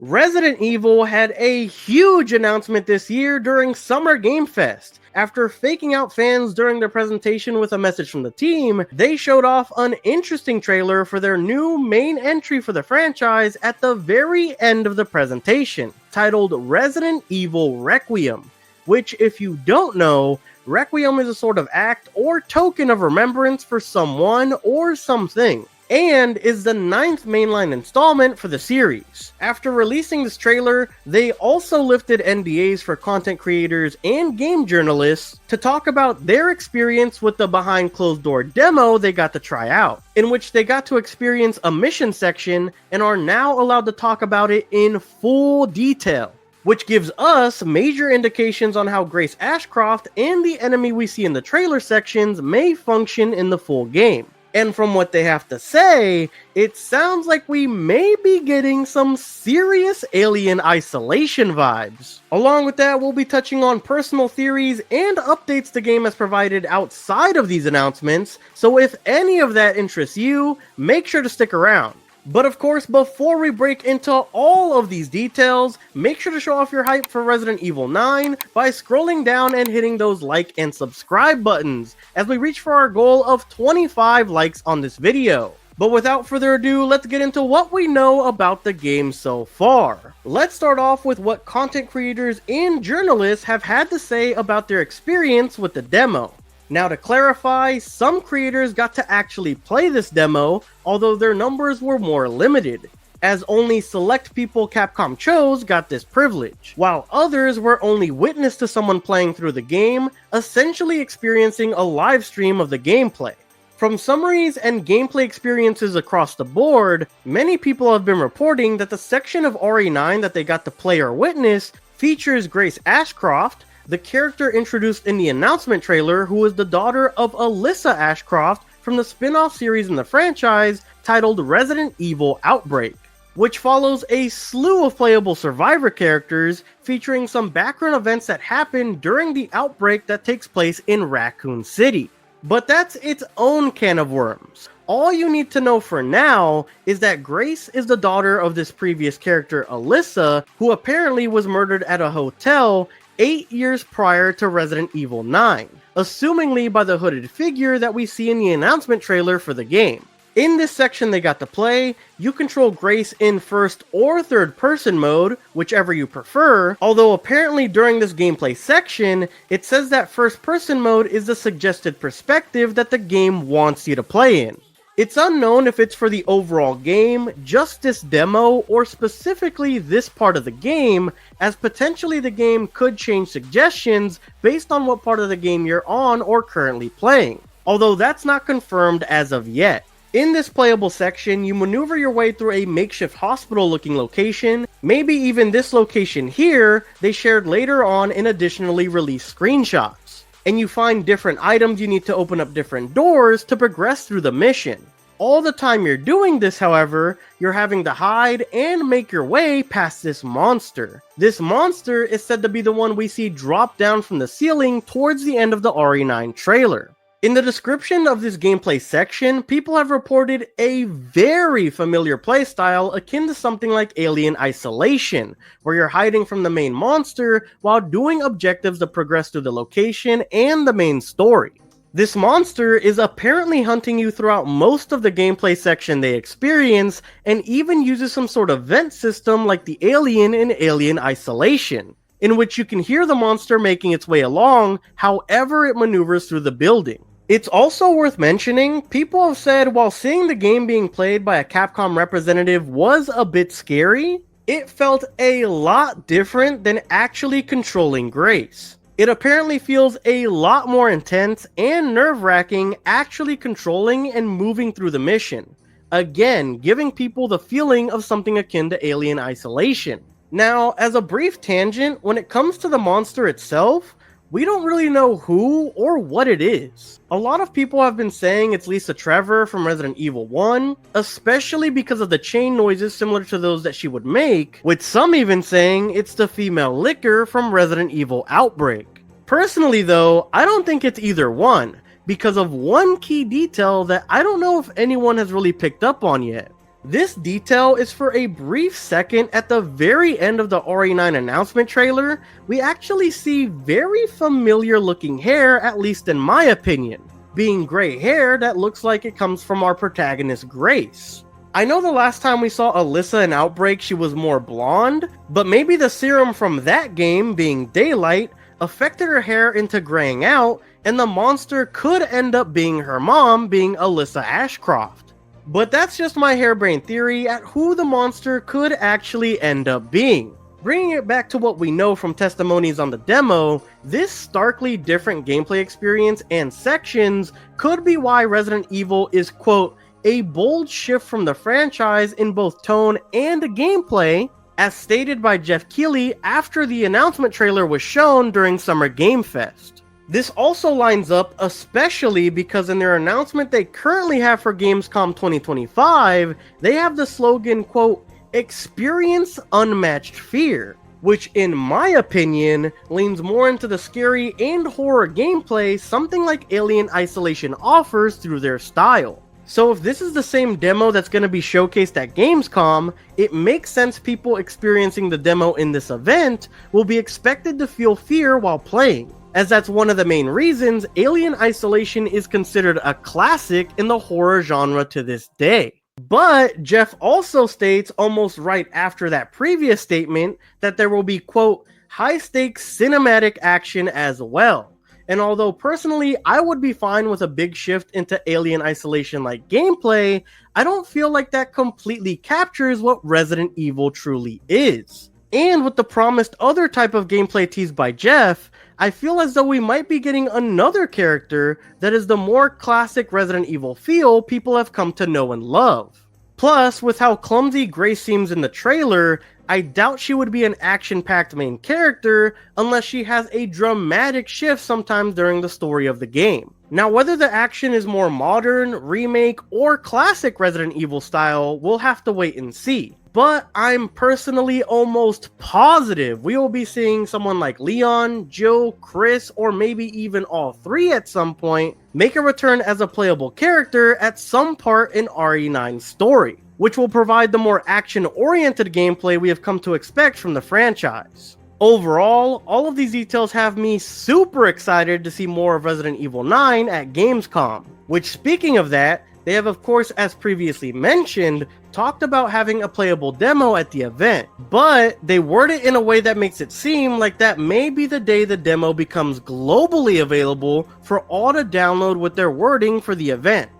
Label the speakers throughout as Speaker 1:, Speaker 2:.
Speaker 1: Resident Evil had a huge announcement this year during Summer Game Fest. After faking out fans during their presentation with a message from the team, they showed off an interesting trailer for their new main entry for the franchise at the very end of the presentation, titled Resident Evil Requiem, which, if you don't know, Requiem is a sort of act or token of remembrance for someone or something, and is the 9th mainline installment for the series. After releasing this trailer, they also lifted NDAs for content creators and game journalists to talk about their experience with the behind closed door demo they got to try out, in which they got to experience a mission section and are now allowed to talk about it in full detail, which gives us major indications on how Grace Ashcroft and the enemy we see in the trailer sections may function in the full game. And from what they have to say, it sounds like we may be getting some serious Alien Isolation vibes. Along with that, we'll be touching on personal theories and updates the game has provided outside of these announcements, so if any of that interests you, make sure to stick around. But of course, before we break into all of these details, make sure to show off your hype for Resident Evil 9 by scrolling down and hitting those like and subscribe buttons as we reach for our goal of 25 likes on this video. But without further ado, let's get into what we know about the game so far. Let's start off with what content creators and journalists have had to say about their experience with the demo. Now, to clarify, some creators got to actually play this demo, although their numbers were more limited, as only select people Capcom chose got this privilege, while others were only witness to someone playing through the game, essentially experiencing a live stream of the gameplay. From summaries and gameplay experiences across the board, many people have been reporting that the section of RE9 that they got to play or witness features Grace Ashcroft, the character introduced in the announcement trailer, who is the daughter of Alyssa Ashcroft from the spin-off series in the franchise titled Resident Evil Outbreak, which follows a slew of playable survivor characters featuring some background events that happen during the outbreak that takes place in Raccoon City. But that's its own can of worms. All you need to know for now is that Grace is the daughter of this previous character Alyssa, who apparently was murdered at a hotel 8 years prior to Resident Evil 9, assumingly by the hooded figure that we see in the announcement trailer for the game. In this section they got to play, you control Grace in first or third person mode, whichever you prefer, although apparently during this gameplay section, it says that first person mode is the suggested perspective that the game wants you to play in. It's unknown if it's for the overall game, just this demo, or specifically this part of the game, as potentially the game could change suggestions based on what part of the game you're on or currently playing, although that's not confirmed as of yet. In this playable section, you maneuver your way through a makeshift hospital looking location, maybe even this location here they shared later on in additionally released screenshots. And you find different items you need to open up different doors to progress through the mission. All the time you're doing this, however, you're having to hide and make your way past this monster. This monster is said to be the one we see drop down from the ceiling towards the end of the RE9 trailer. In the description of this gameplay section, people have reported a very familiar playstyle akin to something like Alien Isolation, where you're hiding from the main monster while doing objectives to progress through the location and the main story. This monster is apparently hunting you throughout most of the gameplay section they experience, and even uses some sort of vent system like the alien in Alien Isolation, in which you can hear the monster making its way along however it maneuvers through the building. It's also worth mentioning, people have said while seeing the game being played by a Capcom representative was a bit scary, it felt a lot different than actually controlling Grace. It apparently feels a lot more intense and nerve-wracking actually controlling and moving through the mission, again giving people the feeling of something akin to Alien Isolation. Now, as a brief tangent, when it comes to the monster itself, we don't really know who or what it is. A lot of people have been saying it's Lisa Trevor from Resident Evil 1, especially because of the chain noises similar to those that she would make, with some even saying it's the female Licker from Resident Evil Outbreak. Personally though, I don't think it's either one, because of one key detail that I don't know if anyone has really picked up on yet. This detail is for a brief second at the very end of the RE9 announcement trailer. We actually see very familiar looking hair, at least in my opinion, being gray hair that looks like it comes from our protagonist Grace. I know the last time we saw Alyssa in Outbreak she was more blonde, but maybe the serum from that game, being Daylight, affected her hair into graying out, and the monster could end up being her mom, being Alyssa Ashcroft. But that's just my harebrained theory at who the monster could actually end up being. Bringing it back to what we know from testimonies on the demo, this starkly different gameplay experience and sections could be why Resident Evil is, quote, a bold shift from the franchise in both tone and gameplay, as stated by Jeff Keighley after the announcement trailer was shown during Summer Game Fest. This also lines up especially because in their announcement they currently have for Gamescom 2025, they have the slogan, quote, experience unmatched fear, which in my opinion leans more into the scary and horror gameplay something like Alien Isolation offers through their style. So if this is the same demo that's going to be showcased at Gamescom, it makes sense people experiencing the demo in this event will be expected to feel fear while playing, as that's one of the main reasons Alien Isolation is considered a classic in the horror genre to this day. But Jeff also states almost right after that previous statement that there will be, quote, high-stakes cinematic action as well. And although personally I would be fine with a big shift into Alien Isolation-like gameplay, I don't feel like that completely captures what Resident Evil truly is. And with the promised other type of gameplay teased by Jeff, I feel as though we might be getting another character that is the more classic Resident Evil feel people have come to know and love. Plus, with how clumsy Grace seems in the trailer, I doubt she would be an action-packed main character unless she has a dramatic shift sometime during the story of the game. Now, whether the action is more modern, remake, or classic Resident Evil style, we'll have to wait and see. But I'm personally almost positive we will be seeing someone like Leon, Jill, Chris, or maybe even all three at some point make a return as a playable character at some part in RE9's story, which will provide the more action-oriented gameplay we have come to expect from the franchise. Overall, all of these details have me super excited to see more of Resident Evil 9 at Gamescom, which, speaking of that, they have, of course, as previously mentioned, talked about having a playable demo at the event, but they word it in a way that makes it seem like that may be the day the demo becomes globally available for all to download with their wording for the event.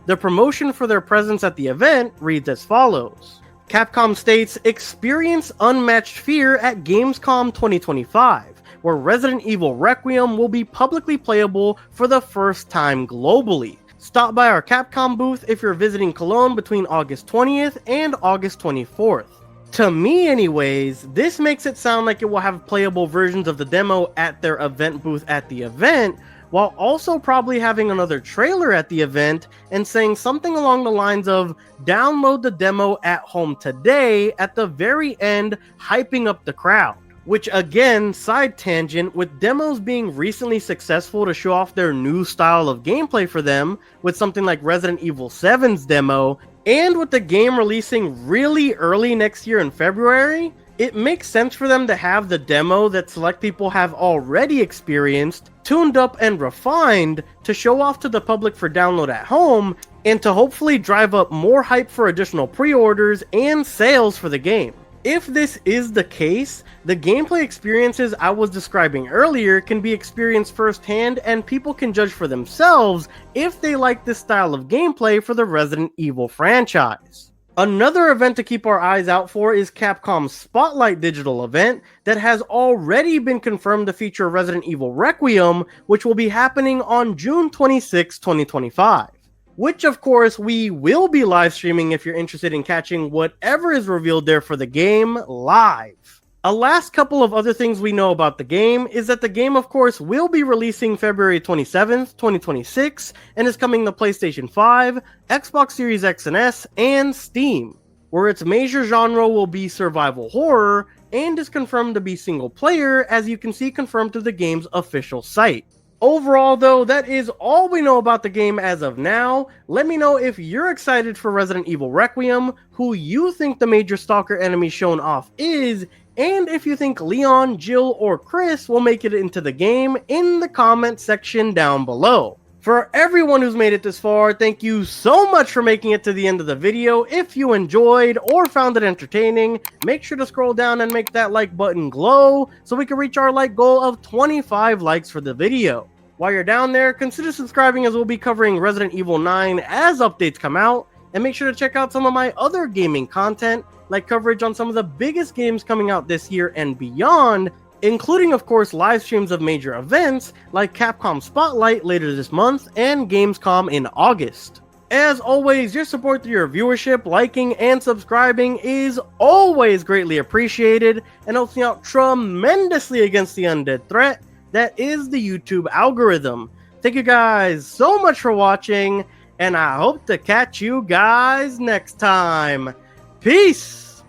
Speaker 1: The promotion for their presence at the event reads as follows. Capcom states, experience unmatched fear at Gamescom 2025, where Resident Evil Requiem will be publicly playable for the first time globally. Stop by our Capcom booth if you're visiting Cologne between August 20th and August 24th. To me anyways, this makes it sound like it will have playable versions of the demo at their event booth at the event, while also probably having another trailer at the event and saying something along the lines of download the demo at home today at the very end, hyping up the crowd. Which again, side tangent, with demos being recently successful to show off their new style of gameplay for them, with something like Resident Evil 7's demo, and with the game releasing really early next year in February, it makes sense for them to have the demo that select people have already experienced, tuned up and refined to show off to the public for download at home, and to hopefully drive up more hype for additional pre-orders and sales for the game. If this is the case, the gameplay experiences I was describing earlier can be experienced firsthand and people can judge for themselves if they like this style of gameplay for the Resident Evil franchise. Another event to keep our eyes out for is Capcom's Spotlight digital event that has already been confirmed to feature Resident Evil Requiem, which will be happening on June 26, 2025. Which, of course, we will be live streaming if you're interested in catching whatever is revealed there for the game live. A last couple of other things we know about the game is that the game, of course, will be releasing February 27th, 2026, and is coming to PlayStation 5, Xbox Series X and S, and Steam, where its major genre will be survival horror, and is confirmed to be single player, as you can see confirmed through the game's official site. Overall though, that is all we know about the game as of now. Let me know if you're excited for Resident Evil Requiem, who you think the major Stalker enemy shown off is, and if you think Leon, Jill, or Chris will make it into the game in the comment section down below. For everyone who's made it this far, thank you so much for making it to the end of the video. If you enjoyed or found it entertaining, make sure to scroll down and make that like button glow so we can reach our like goal of 25 likes for the video. While you're down there, consider subscribing as we'll be covering Resident Evil 9 as updates come out, and make sure to check out some of my other gaming content, like coverage on some of the biggest games coming out this year and beyond, including of course live streams of major events like Capcom Spotlight later this month and Gamescom in August. As always, your support through your viewership, liking, and subscribing is always greatly appreciated and helps me out tremendously against the undead threat that is the YouTube algorithm. Thank you guys so much for watching, and I hope to catch you guys next time. Peace!